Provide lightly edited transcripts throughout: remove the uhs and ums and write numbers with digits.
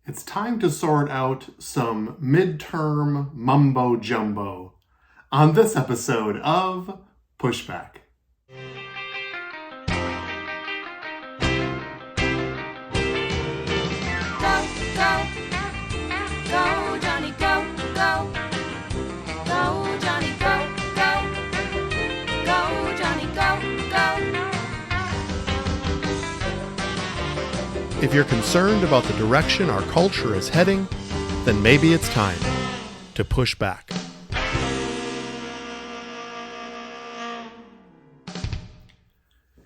It's time to sort out some midterm mumbo jumbo on this episode of Pushback. Go, Jonny, go, go. Go, Jonny, go, go. Go, Jonny, go, go. If you're concerned about the direction our culture is heading, then maybe it's time to push back.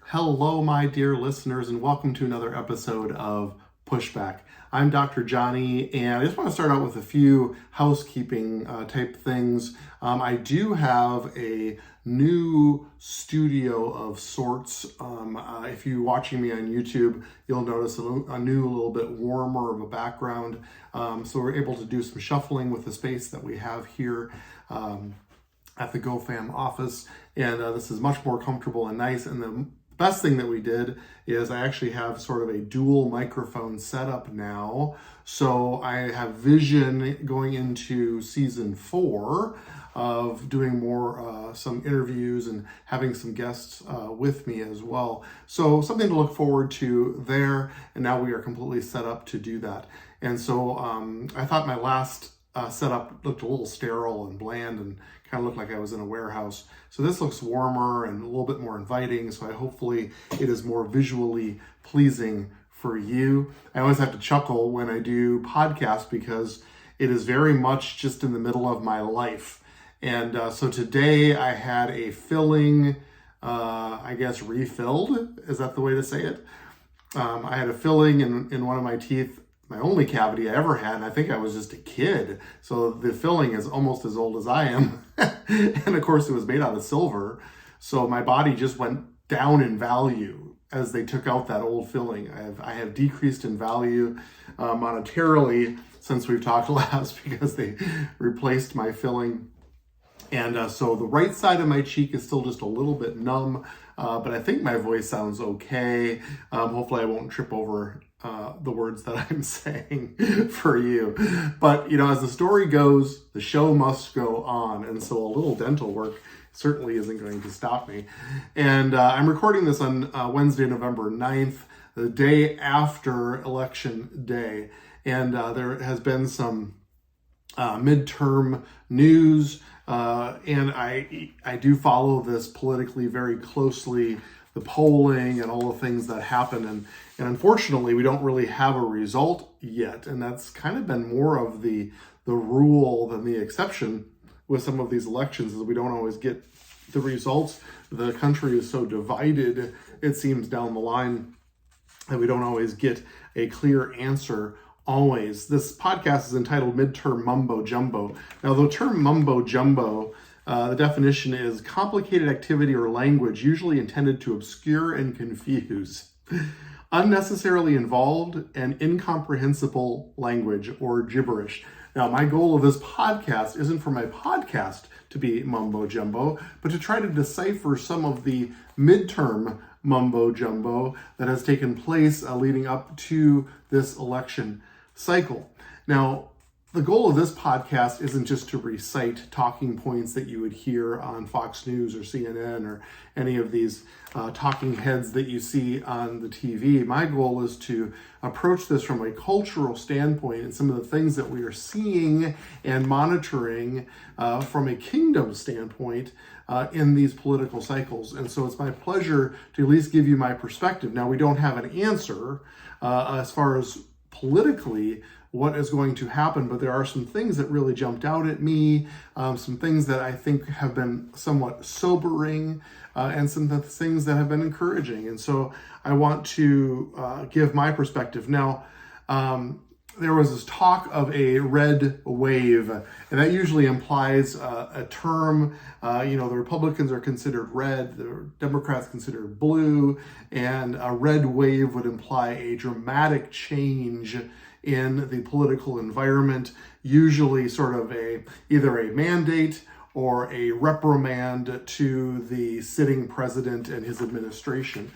Hello, my dear listeners, and welcome to another episode of Pushback. I'm Dr. Jonny, and I just want to start out with a few housekeeping type things. I do have a new studio of sorts. If you're watching me on YouTube, you'll notice a new, little bit warmer of a background. So we're able to do some shuffling with the space that we have here at the GoFam office, and this is much more comfortable and nice. And the best thing that we did is I actually have sort of a dual microphone setup now. So I have vision going into season 4 of doing more some interviews and having some guests with me as well. So something to look forward to there. And now we are completely set up to do that. And so I thought my last setup looked a little sterile and bland and kind of looked like I was in a warehouse. So this looks warmer and a little bit more inviting. So hopefully it is more visually pleasing for you. I always have to chuckle when I do podcasts because it is very much just in the middle of my life. And so today I had a filling, refilled. Is that the way to say it? I had a filling in one of my teeth, my only cavity I ever had, and I think I was just a kid. So the filling is almost as old as I am. And of course it was made out of silver. So my body just went down in value as they took out that old filling. I have decreased in value monetarily since we've talked last because they replaced my filling. And so the right side of my cheek is still just a little bit numb, but I think my voice sounds okay. Hopefully I won't trip over the words that I'm saying for you. But, as the story goes, the show must go on. And so a little dental work certainly isn't going to stop me. And I'm recording this on Wednesday, November 9th, the day after Election Day. And there has been some midterm news. And I do follow this politically very closely, the polling and all the things that happen. And unfortunately, we don't really have a result yet. And that's kind of been more of the rule than the exception with some of these elections, is we don't always get the results. The country is so divided, it seems, down the line, that we don't always get a clear answer always. This podcast is entitled Midterm Mumbo Jumbo. Now, the term mumbo jumbo, the definition is complicated activity or language usually intended to obscure and confuse, unnecessarily involved and incomprehensible language or gibberish. Now, my goal of this podcast isn't for my podcast to be mumbo jumbo, but to try to decipher some of the midterm mumbo jumbo that has taken place leading up to this election cycle. Now, the goal of this podcast isn't just to recite talking points that you would hear on Fox News or CNN or any of these talking heads that you see on the TV. My goal is to approach this from a cultural standpoint and some of the things that we are seeing and monitoring from a kingdom standpoint in these political cycles. And so it's my pleasure to at least give you my perspective. Now, we don't have an answer as far as politically what is going to happen, but there are some things that really jumped out at me, some things that I think have been somewhat sobering, and some things that have been encouraging. And so I want to give my perspective. Now, there was this talk of a red wave, and that usually implies a term. The Republicans are considered red, the Democrats considered blue, and a red wave would imply a dramatic change in the political environment, usually sort of either a mandate or a reprimand to the sitting president and his administration.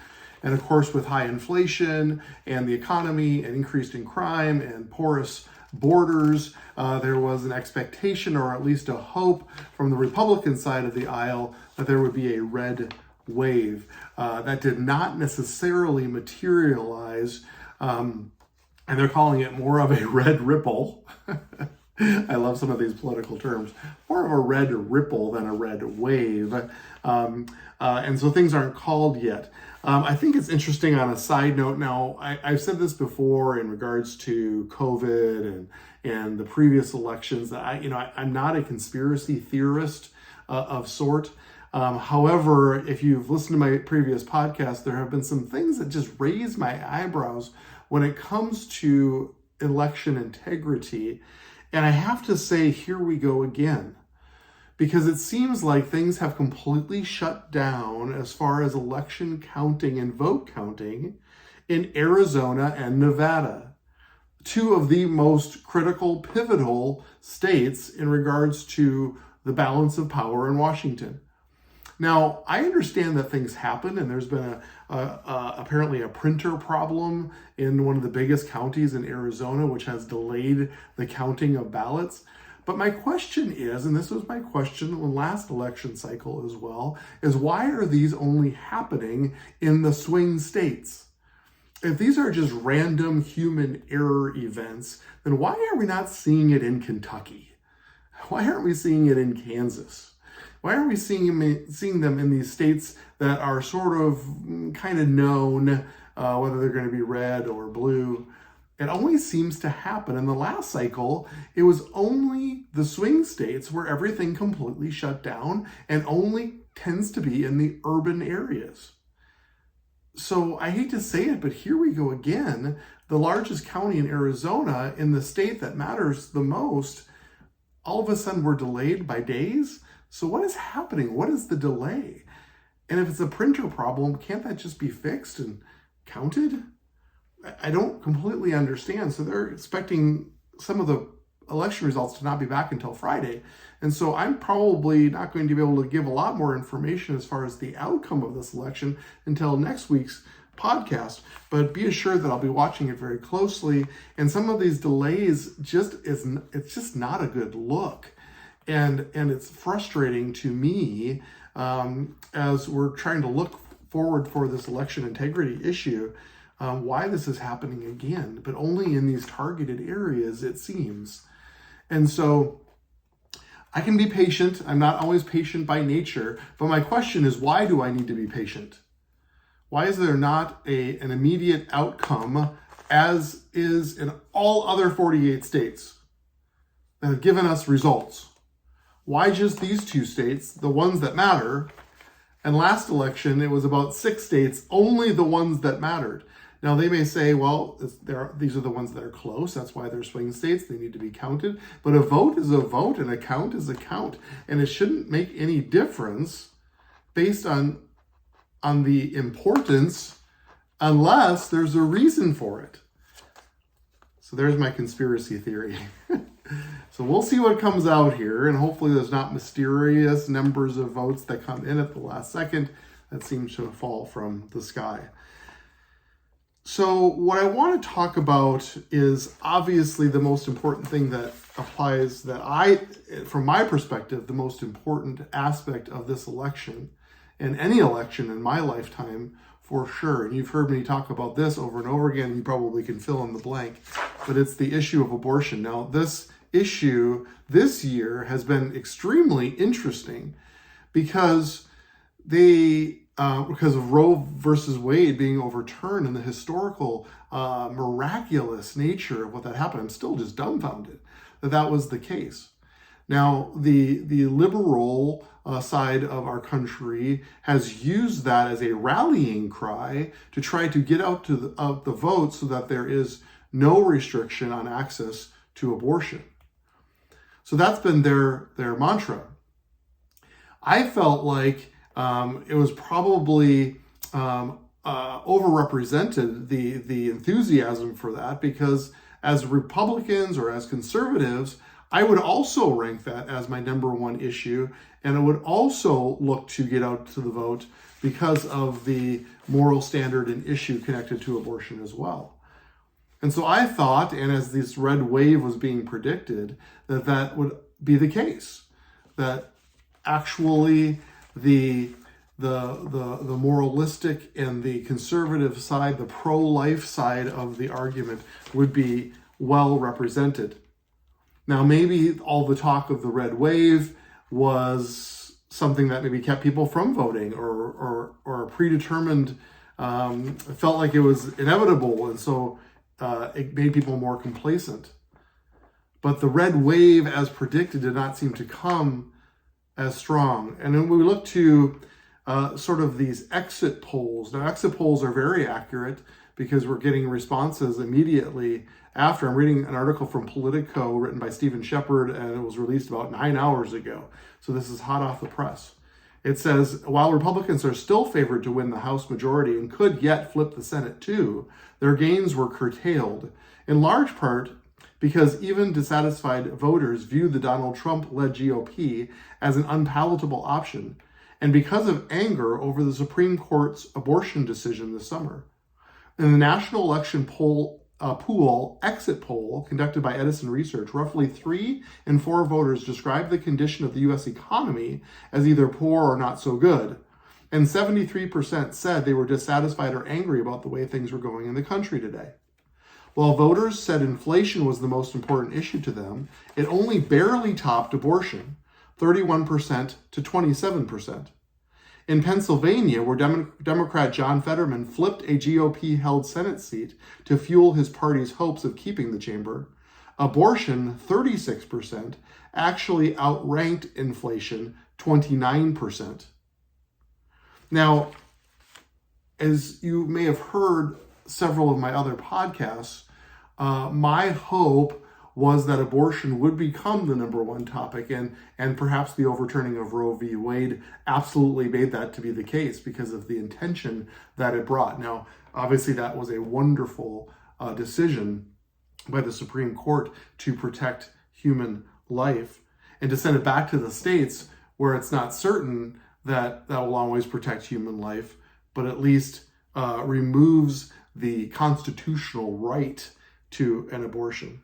And of course, with high inflation and the economy and increased in crime and porous borders, there was an expectation, or at least a hope from the Republican side of the aisle, that there would be a red wave. That did not necessarily materialize, and they're calling it more of a red ripple. I love some of these political terms. More of a red ripple than a red wave. And so things aren't called yet. I think it's interesting on a side note. Now, I've said this before in regards to COVID and the previous elections, that I'm not a conspiracy theorist of sort. However, if you've listened to my previous podcast, there have been some things that just raise my eyebrows when it comes to election integrity. And I have to say, here we go again. Because it seems like things have completely shut down as far as election counting and vote counting in Arizona and Nevada, two of the most critical, pivotal states in regards to the balance of power in Washington. Now, I understand that things happen, and there's been apparently a printer problem in one of the biggest counties in Arizona, which has delayed the counting of ballots. But my question is, and this was my question in the last election cycle as well, is why are these only happening in the swing states? If these are just random human error events, then why are we not seeing it in Kentucky? Why aren't we seeing it in Kansas? Why aren't we seeing them in these states that are sort of kind of known, whether they're going to be red or blue? It always seems to happen. In the last cycle, it was only the swing states where everything completely shut down, and only tends to be in the urban areas. So I hate to say it, but here we go again. The largest county in Arizona, in the state that matters the most, all of a sudden we're delayed by days. So what is happening? What is the delay? And if it's a printer problem, can't that just be fixed and counted? I don't completely understand. So they're expecting some of the election results to not be back until Friday. And so I'm probably not going to be able to give a lot more information as far as the outcome of this election until next week's podcast. But be assured that I'll be watching it very closely. And some of these delays it's just not a good look. And it's frustrating to me as we're trying to look forward for this election integrity issue. Why this is happening again, but only in these targeted areas, it seems. And so I can be patient. I'm not always patient by nature, but my question is, why do I need to be patient? Why is there not an immediate outcome as is in all other 48 states that have given us results? Why just these two states, the ones that matter? And last election, it was about 6 states, only the ones that mattered. Now, they may say, well, these are the ones that are close. That's why they're swing states. They need to be counted. But a vote is a vote, and a count is a count. And it shouldn't make any difference based on the importance unless there's a reason for it. So there's my conspiracy theory. So we'll see what comes out here. And hopefully there's not mysterious numbers of votes that come in at the last second that seem to fall from the sky. So what I want to talk about is obviously the most important thing that applies, from my perspective, the most important aspect of this election and any election in my lifetime for sure. And you've heard me talk about this over and over again. You probably can fill in the blank, but it's the issue of abortion. Now, this issue this year has been extremely interesting because of Roe versus Wade being overturned and the historical, miraculous nature of what that happened. I'm still just dumbfounded that was the case. Now, the liberal side of our country has used that as a rallying cry to try to get out the vote so that there is no restriction on access to abortion. So that's been their mantra. I felt like it was probably overrepresented, the enthusiasm for that, because as Republicans or as conservatives, I would also rank that as my number one issue, and it would also look to get out to the vote because of the moral standard and issue connected to abortion as well. And so I thought, and as this red wave was being predicted, that that would be the case, that actually the moralistic and the conservative side, the pro-life side of the argument would be well represented. Now, maybe all the talk of the red wave was something that maybe kept people from voting, or predetermined, felt like it was inevitable, and so it made people more complacent. But the red wave, as predicted, did not seem to come as strong. And then we look to sort of these exit polls. Now, exit polls are very accurate because we're getting responses immediately after. I'm reading an article from Politico written by Stephen Shepard, and it was released about 9 hours ago. So this is hot off the press. It says, while Republicans are still favored to win the House majority and could yet flip the Senate too, their gains were curtailed, in large part because even dissatisfied voters view the Donald Trump-led GOP as an unpalatable option, and because of anger over the Supreme Court's abortion decision this summer. In the national election pool exit poll conducted by Edison Research, roughly 3 in 4 voters described the condition of the U.S. economy as either poor or not so good, and 73% said they were dissatisfied or angry about the way things were going in the country today. While voters said inflation was the most important issue to them, it only barely topped abortion, 31% to 27%. In Pennsylvania, where Democrat John Fetterman flipped a GOP-held Senate seat to fuel his party's hopes of keeping the chamber, abortion, 36%, actually outranked inflation, 29%. Now, as you may have heard several of my other podcasts, my hope was that abortion would become the number one topic, and perhaps the overturning of Roe v. Wade absolutely made that to be the case because of the intention that it brought. Now, obviously that was a wonderful decision by the Supreme Court to protect human life and to send it back to the states where it's not certain that that will always protect human life, but at least removes the constitutional right to an abortion.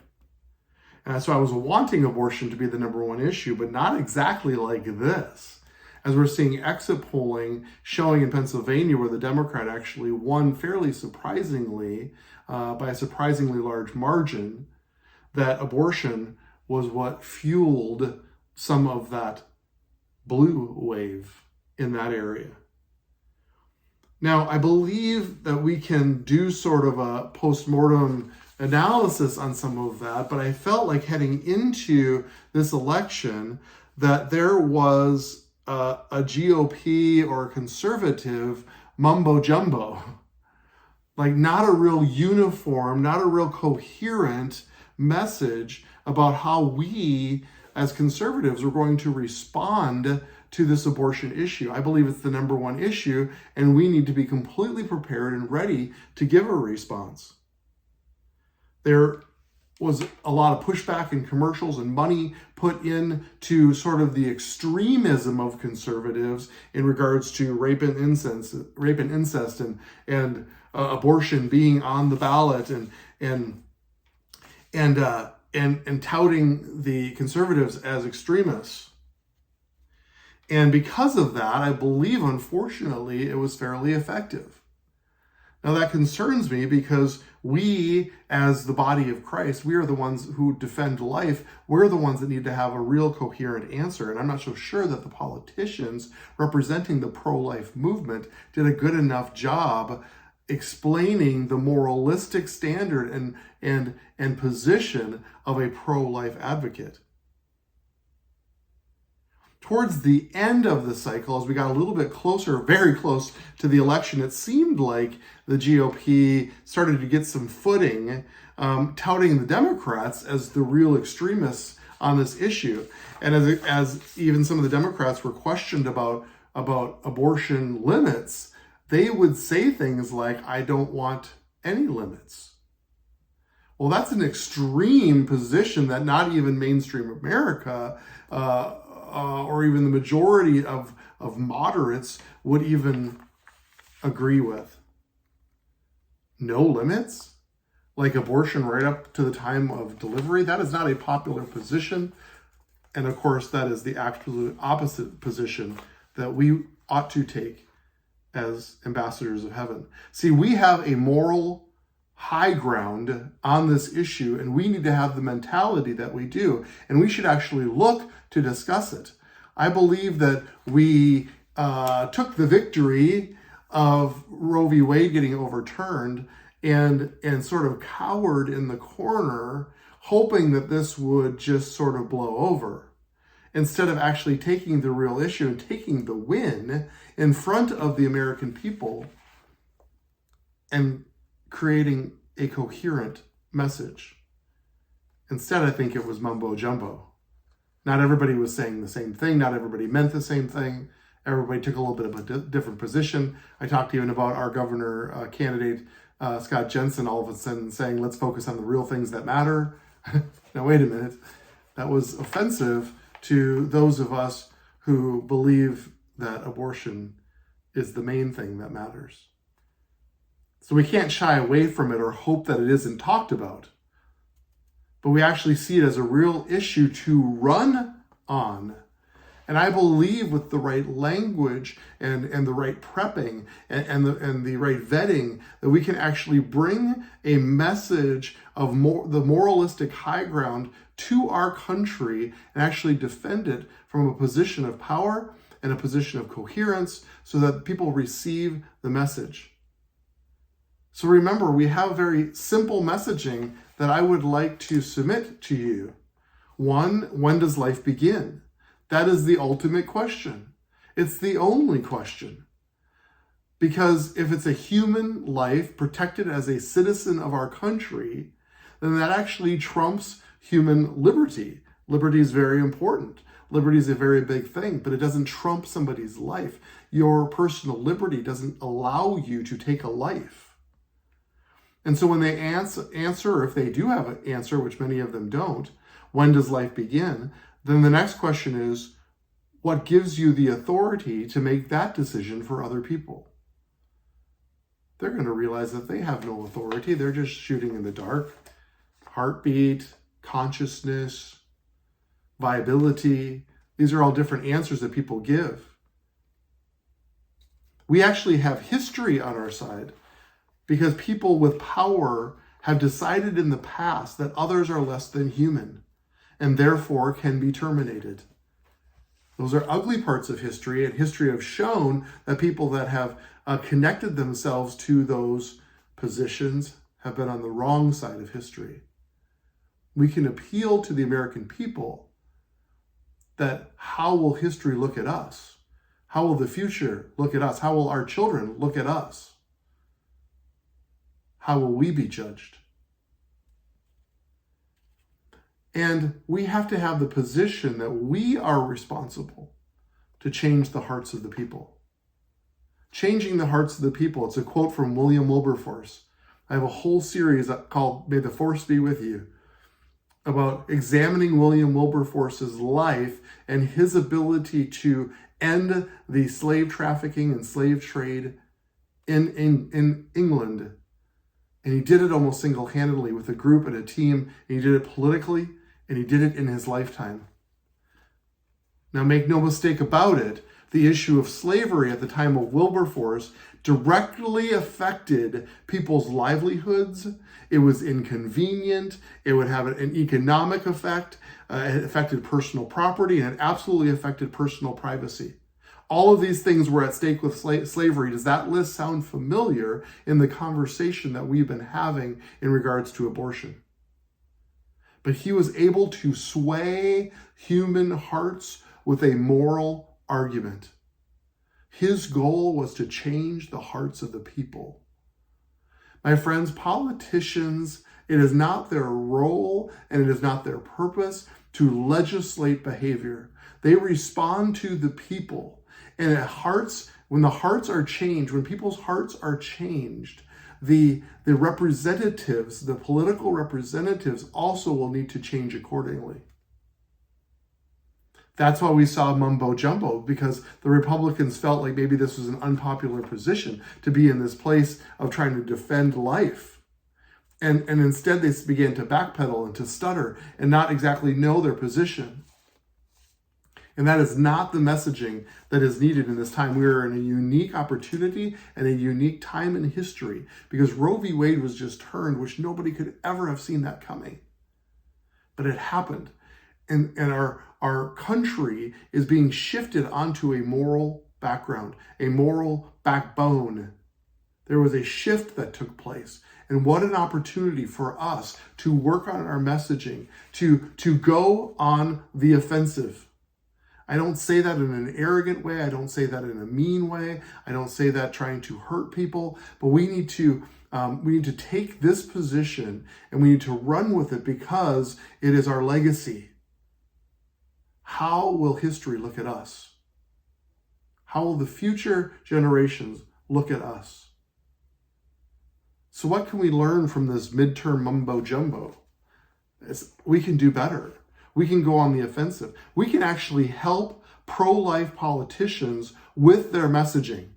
And so I was wanting abortion to be the number one issue, but not exactly like this. As we're seeing exit polling showing in Pennsylvania, where the Democrat actually won fairly surprisingly, by a surprisingly large margin, that abortion was what fueled some of that blue wave in that area. Now, I believe that we can do sort of a postmortem analysis on some of that, but I felt like heading into this election that there was a GOP or a conservative mumbo jumbo, like not a real uniform, not a real coherent message about how we as conservatives are going to respond to this abortion issue. I believe it's the number one issue, and we need to be completely prepared and ready to give a response. There was a lot of pushback in commercials and money put into sort of the extremism of conservatives in regards to rape and incest, and abortion being on the ballot, and touting the conservatives as extremists. And because of that, I believe, unfortunately, it was fairly effective. Now, that concerns me because we, as the body of Christ, we are the ones who defend life. We're the ones that need to have a real coherent answer. And I'm not so sure that the politicians representing the pro-life movement did a good enough job explaining the moralistic standard and position of a pro-life advocate. Towards the end of the cycle, as we got a little bit closer, very close to the election, it seemed like the GOP started to get some footing, touting the Democrats as the real extremists on this issue. And as even some of the Democrats were questioned about abortion limits, they would say things like, "I don't want any limits." Well, that's an extreme position that not even mainstream America or even the majority of moderates would even agree with. No limits? Like abortion right up to the time of delivery? That is not a popular position. And of course, that is the absolute opposite position that we ought to take as ambassadors of heaven. See, we have a moral high ground on this issue, and we need to have the mentality that we do, and we should actually look to discuss it. I believe that we took the victory of Roe v. Wade getting overturned and sort of cowered in the corner, hoping that this would just sort of blow over, instead of actually taking the real issue and taking the win in front of the American people and creating a coherent message. Instead, I think it was mumbo jumbo. Not everybody was saying the same thing. Not everybody meant the same thing. Everybody took a little bit of a different position. I talked even about our governor candidate, Scott Jensen, all of a sudden saying, let's focus on the real things that matter. Now, wait a minute. That was offensive to those of us who believe that abortion is the main thing that matters. So we can't shy away from it or hope that it isn't talked about. But we actually see it as a real issue to run on. And I believe with the right language and the right prepping and the right vetting, that we can actually bring a message of the moralistic high ground to our country and actually defend it from a position of power and a position of coherence so that people receive the message. So remember, we have very simple messaging that I would like to submit to you. One, when does life begin? That is the ultimate question. It's the only question. Because if it's a human life protected as a citizen of our country, then that actually trumps human liberty. Liberty is very important. Liberty is a very big thing, but it doesn't trump somebody's life. Your personal liberty doesn't allow you to take a life. And so when they answer, or if they do have an answer, which many of them don't, when does life begin? Then the next question is, what gives you the authority to make that decision for other people? They're going to realize that they have no authority. They're just shooting in the dark. Heartbeat, consciousness, viability. These are all different answers that people give. We actually have history on our side, because people with power have decided in the past that others are less than human and therefore can be terminated. Those are ugly parts of history, and history have shown that people that have connected themselves to those positions have been on the wrong side of history. We can appeal to the American people that how will history look at us? How will the future look at us? How will our children look at us? How will we be judged? And we have to have the position that we are responsible to change the hearts of the people. Changing the hearts of the people. It's a quote from William Wilberforce. I have a whole series called May the Force Be With You, about examining William Wilberforce's life and his ability to end the slave trafficking and slave trade in England. And he did it almost single-handedly with a group and a team. And he did it politically, and he did it in his lifetime. Now, make no mistake about it, the issue of slavery at the time of Wilberforce directly affected people's livelihoods. It was inconvenient. It would have an economic effect. It affected personal property, and it absolutely affected personal privacy. All of these things were at stake with slavery. Does that list sound familiar in the conversation that we've been having in regards to abortion? But he was able to sway human hearts with a moral argument. His goal was to change the hearts of the people. My friends, politicians, it is not their role and it is not their purpose to legislate behavior. They respond to the people. And when the hearts are changed, when people's hearts are changed, the representatives, the political representatives also will need to change accordingly. That's why we saw Mumbo Jumbo, because the Republicans felt like maybe this was an unpopular position to be in this place of trying to defend life. And instead they began to backpedal and to stutter and not exactly know their position. And that is not the messaging that is needed in this time. We are in a unique opportunity and a unique time in history, because Roe v. Wade was just turned, which nobody could ever have seen that coming. But it happened. And our country is being shifted onto a moral background, a moral backbone. There was a shift that took place. And what an opportunity for us to work on our messaging, to go on the offensive. I don't say that in an arrogant way. I don't say that in a mean way. I don't say that trying to hurt people. But we need to take this position and we need to run with it, because it is our legacy. How will history look at us? How will the future generations look at us? So what can we learn from this midterm mumbo jumbo? We can do better. We can go on the offensive. We can actually help pro-life politicians with their messaging.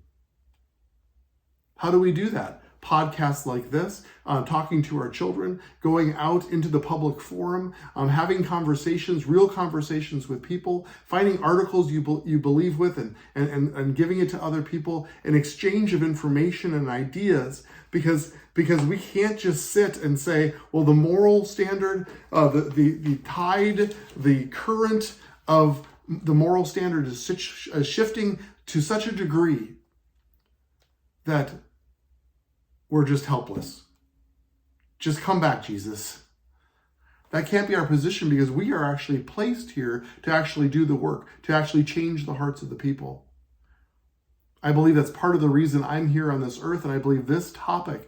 How do we do that? Podcasts like this, talking to our children, going out into the public forum, having conversations, real conversations with people, finding articles you believe with and giving it to other people, an exchange of information and ideas, because we can't just sit and say, well, the moral standard, the tide, the current of the moral standard is shifting to such a degree that we're just helpless. Just come back, Jesus. That can't be our position, because we are actually placed here to actually do the work, to actually change the hearts of the people. I believe that's part of the reason I'm here on this earth, and I believe this topic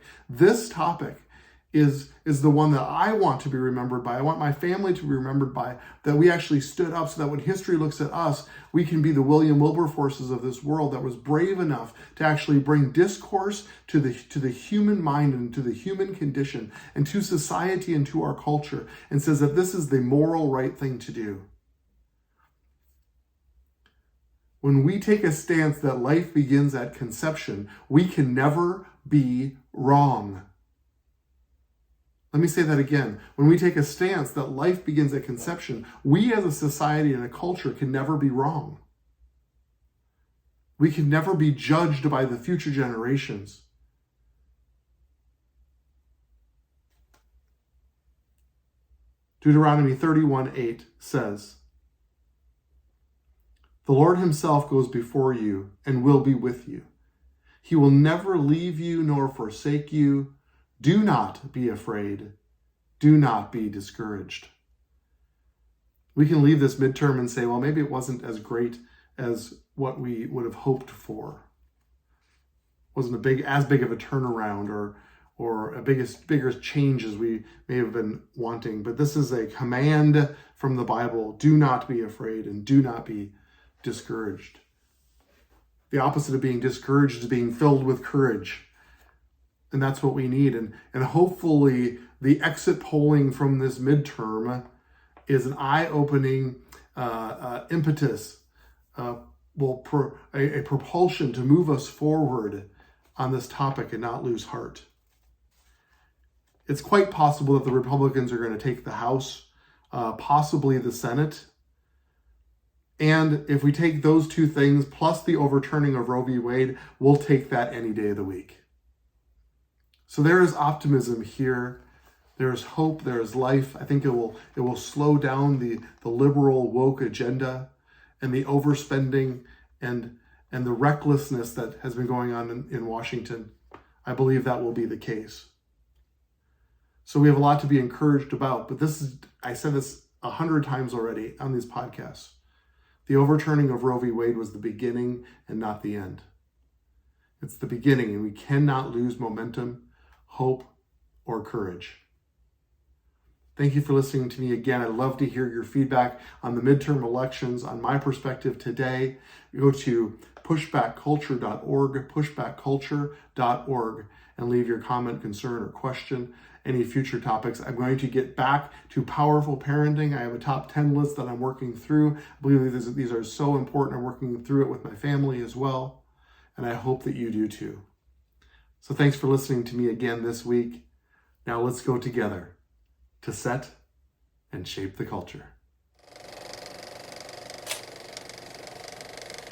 is the one that I want to be remembered by. I want my family to be remembered by, that we actually stood up so that when history looks at us, we can be the William Wilberforces of this world that was brave enough to actually bring discourse to the human mind and to the human condition and to society and to our culture, and says that this is the moral right thing to do. When we take a stance that life begins at conception, we can never be wrong. Let me say that again. When we take a stance that life begins at conception, we as a society and a culture can never be wrong. We can never be judged by the future generations. Deuteronomy 31:8 says, "The Lord himself goes before you and will be with you. He will never leave you nor forsake you. Do not be afraid. Do not be discouraged." We can leave this midterm and say, well, maybe it wasn't as great as what we would have hoped for. Wasn't as big of a turnaround or a bigger change as we may have been wanting. But this is a command from the Bible. Do not be afraid and do not be discouraged. The opposite of being discouraged is being filled with courage. And that's what we need. And hopefully the exit polling from this midterm is an eye-opening impetus, a propulsion to move us forward on this topic and not lose heart. It's quite possible that the Republicans are going to take the House, possibly the Senate. And if we take those two things, plus the overturning of Roe v. Wade, we'll take that any day of the week. So there is optimism here. There is hope. There is life. I think it will slow down the liberal woke agenda and the overspending and the recklessness that has been going on in Washington. I believe that will be the case. So we have a lot to be encouraged about. But I said this 100 times already on these podcasts. The overturning of Roe v. Wade was the beginning and not the end. It's the beginning, and we cannot lose momentum, hope, or courage. Thank you for listening to me again. I'd love to hear your feedback on the midterm elections, on my perspective today. Go to pushbackculture.org, pushbackculture.org, and leave your comment, concern, or question. Any future topics. I'm going to get back to powerful parenting. I have a top 10 list that I'm working through. I believe these are so important. I'm working through it with my family as well. And I hope that you do too. So thanks for listening to me again this week. Now let's go together to set and shape the culture.